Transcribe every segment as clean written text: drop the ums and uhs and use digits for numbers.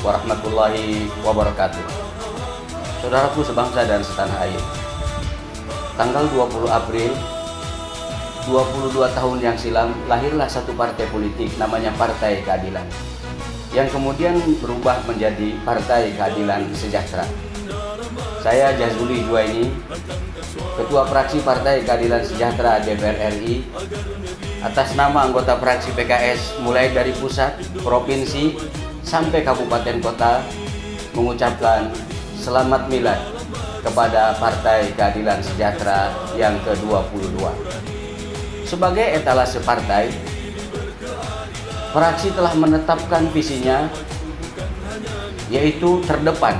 warahmatullahi wabarakatuh. Saudaraku sebangsa dan setanah air, tanggal 20 April 22 tahun yang silam lahirlah satu partai politik namanya Partai Keadilan, yang kemudian berubah menjadi Partai Keadilan Sejahtera. Saya Jazuli Juwaini, Ketua Fraksi Partai Keadilan Sejahtera DPR RI, atas nama anggota fraksi PKS mulai dari pusat, provinsi, sampai kabupaten kota, mengucapkan selamat milad kepada Partai Keadilan Sejahtera yang ke-22. Sebagai etalase partai, fraksi telah menetapkan visinya, yaitu terdepan,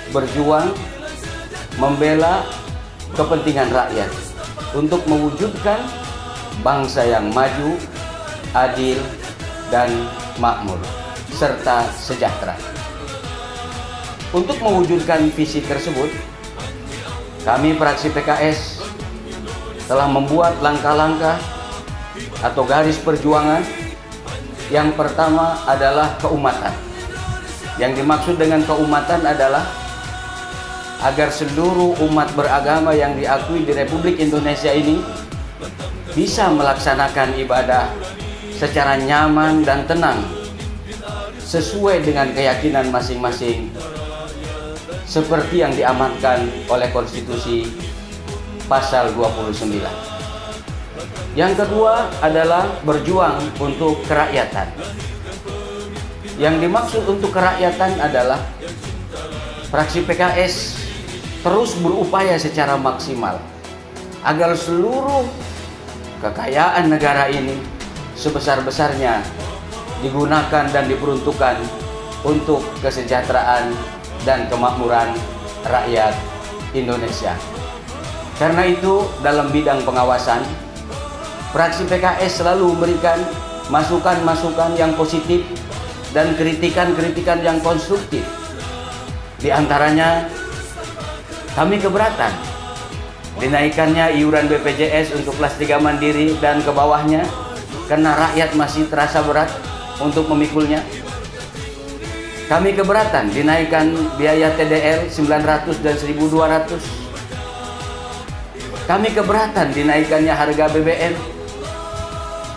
berjuang, membela kepentingan rakyat untuk mewujudkan bangsa yang maju, adil, dan makmur, serta sejahtera. Untuk mewujudkan visi tersebut, kami fraksi PKS telah membuat langkah-langkah atau garis perjuangan. Yang pertama adalah keumatan. Yang dimaksud dengan keumatan adalah agar seluruh umat beragama yang diakui di Republik Indonesia ini bisa melaksanakan ibadah secara nyaman dan tenang sesuai dengan keyakinan masing-masing, seperti yang diamankan oleh Konstitusi Pasal 29. Yang kedua adalah berjuang untuk kerakyatan. Yang dimaksud untuk kerakyatan adalah fraksi PKS terus berupaya secara maksimal agar seluruh kekayaan negara ini sebesar-besarnya digunakan dan diperuntukkan untuk kesejahteraan dan kemakmuran rakyat Indonesia. Karena itu, dalam bidang pengawasan, fraksi PKS selalu memberikan masukan-masukan yang positif dan kritikan-kritikan yang konstruktif. Di antaranya, kami keberatan dinaikannya iuran BPJS untuk kelas 3 mandiri dan ke bawahnya, karena rakyat masih terasa berat untuk memikulnya. Kami keberatan dinaikkan biaya TDL 900 dan 1.200. Kami keberatan dinaikannya harga BBM,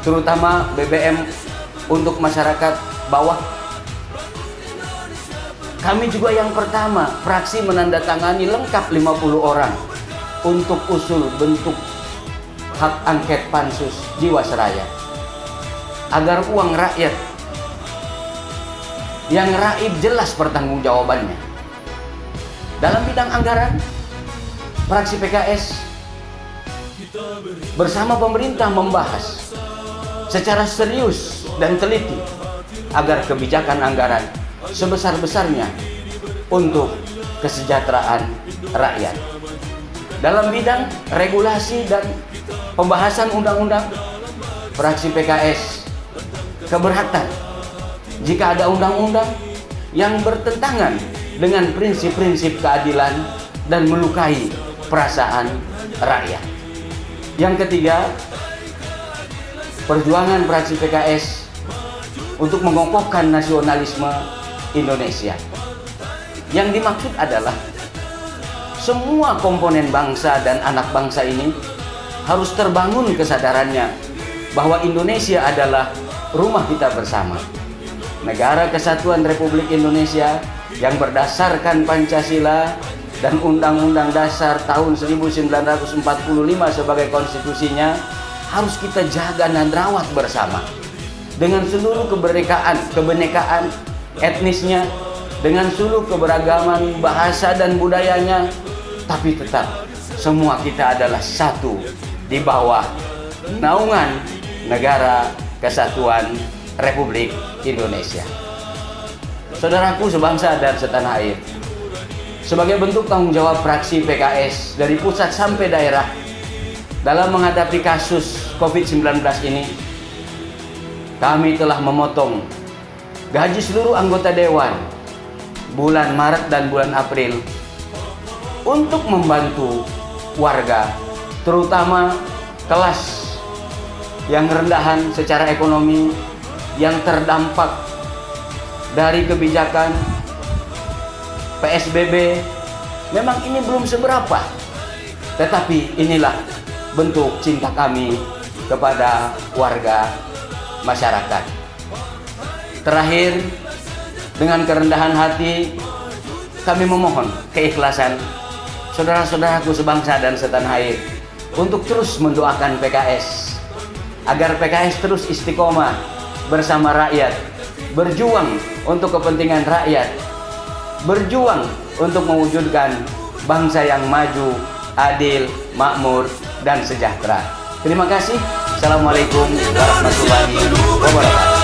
terutama BBM untuk masyarakat bawah. Kami juga yang pertama fraksi menandatangani lengkap 50 orang untuk usul bentuk hak angket pansus Jiwasraya, agar uang rakyat yang raib jelas pertanggungjawabannya. Dalam bidang anggaran, fraksi PKS bersama pemerintah membahas secara serius dan teliti agar kebijakan anggaran sebesar-besarnya untuk kesejahteraan rakyat. Dalam bidang regulasi dan pembahasan undang-undang, fraksi PKS keberatan jika ada undang-undang yang bertentangan dengan prinsip-prinsip keadilan dan melukai perasaan rakyat. Yang ketiga, perjuangan fraksi PKS untuk mengokohkan nasionalisme Indonesia. Yang dimaksud adalah semua komponen bangsa dan anak bangsa ini harus terbangun kesadarannya bahwa Indonesia adalah rumah kita bersama. Negara Kesatuan Republik Indonesia yang berdasarkan Pancasila dan Undang-Undang Dasar tahun 1945 sebagai konstitusinya harus kita jaga dan rawat bersama. Dengan seluruh kebenekaan etnisnya, dengan seluruh keberagaman bahasa dan budayanya, tapi tetap semua kita adalah satu di bawah naungan Negara Kesatuan Republik Indonesia. Saudaraku sebangsa dan setanah air, sebagai bentuk tanggung jawab fraksi PKS dari pusat sampai daerah dalam menghadapi kasus COVID-19 ini, kami telah memotong gaji seluruh anggota dewan bulan Maret dan bulan April untuk membantu warga, terutama kelas yang rendahan secara ekonomi yang terdampak dari kebijakan PSBB, memang ini belum seberapa. Tetapi inilah bentuk cinta kami kepada warga masyarakat. Terakhir, dengan kerendahan hati, kami memohon keikhlasan saudara-saudaraku sebangsa dan setanah air untuk terus mendoakan PKS, agar PKS terus istiqomah bersama rakyat, berjuang untuk kepentingan rakyat, berjuang untuk mewujudkan bangsa yang maju, adil, makmur, dan sejahtera. Terima kasih. Assalamualaikum warahmatullahi wabarakatuh.